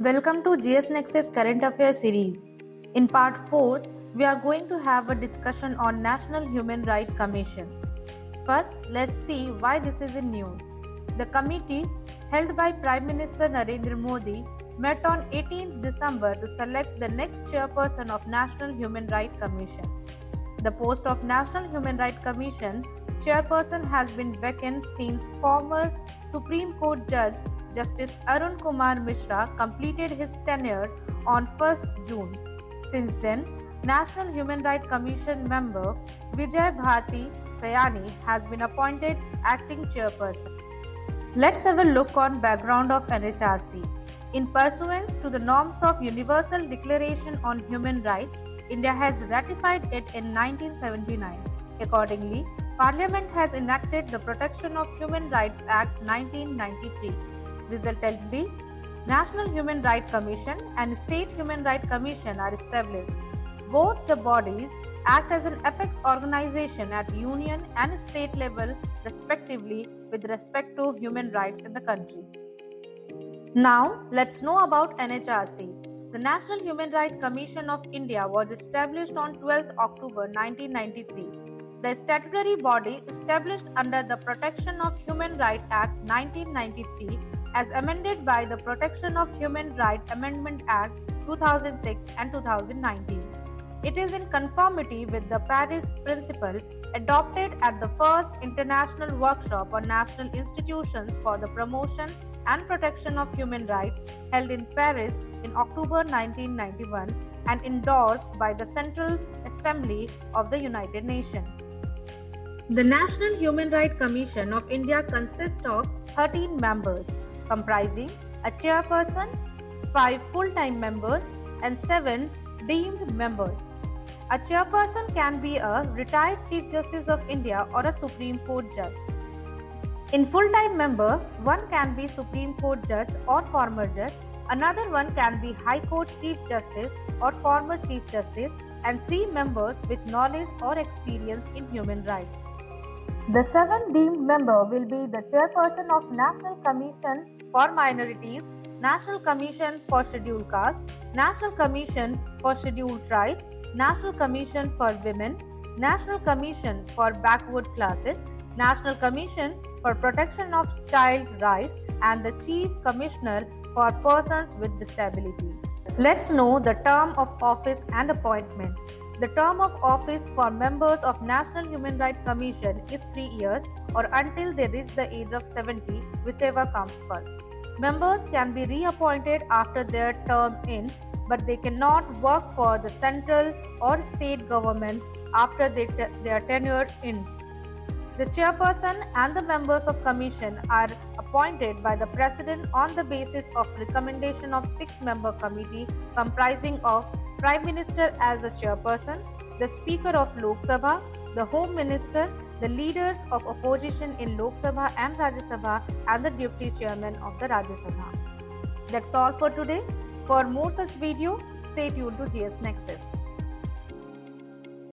Welcome to GS Nexus Current Affairs series. In part 4, we are going to have a discussion on National Human Rights Commission. First, let's see why this is in news. The committee, held by Prime Minister Narendra Modi, met on 18th December to select the next chairperson of National Human Rights Commission. The post of National Human Rights Commission chairperson has been vacant since former Supreme Court Judge Justice Arun Kumar Mishra completed his tenure on 1st June. Since then, National Human Rights Commission member Vijay Bharti Sayani has been appointed acting chairperson. Let's have a look on background of NHRC. In pursuance to the norms of Universal Declaration on Human Rights, India has ratified it in 1979. Accordingly, Parliament has enacted the Protection of Human Rights Act 1993. Resultantly, National Human Rights Commission and State Human Rights Commission are established. Both the bodies act as an apex organization at union and state level respectively with respect to human rights in the country. Now, let's know about NHRC. The National Human Rights Commission of India was established on 12th October 1993. The statutory body established under the Protection of Human Rights Act 1993 as amended by the Protection of Human Rights Amendment Act 2006 and 2019. It is in conformity with the Paris Principle adopted at the first International Workshop on National Institutions for the Promotion and Protection of Human Rights held in Paris in October 1991 and endorsed by the Central Assembly of the United Nations. The National Human Rights Commission of India consists of 13 members, comprising a chairperson, 5 full-time members, and 7 deemed members. A chairperson can be a retired Chief Justice of India or a Supreme Court judge. In full-time member, one can be Supreme Court judge or former judge, another one can be High Court Chief Justice or former Chief Justice, and 3 members with knowledge or experience in human rights. The 7 deemed member will be the chairperson of National Commission for Minorities, National Commission for Scheduled Castes, National Commission for Scheduled Tribes, National Commission for Women, National Commission for Backward Classes, National Commission for Protection of Child Rights, and the Chief Commissioner for Persons with Disabilities. Let's know the term of office and appointment. The term of office for members of National Human Rights Commission is 3 years or until they reach the age of 70, whichever comes first. Members can be reappointed after their term ends, but they cannot work for the central or state governments after their tenure ends. The chairperson and the members of commission are appointed by the president on the basis of recommendation of 6-member committee comprising of Prime Minister as a chairperson, the Speaker of Lok Sabha, the Home Minister, the leaders of opposition in Lok Sabha and Rajya Sabha, and the Deputy Chairman of the Rajya Sabha. That's all for today. For more such video, stay tuned to GS Nexus.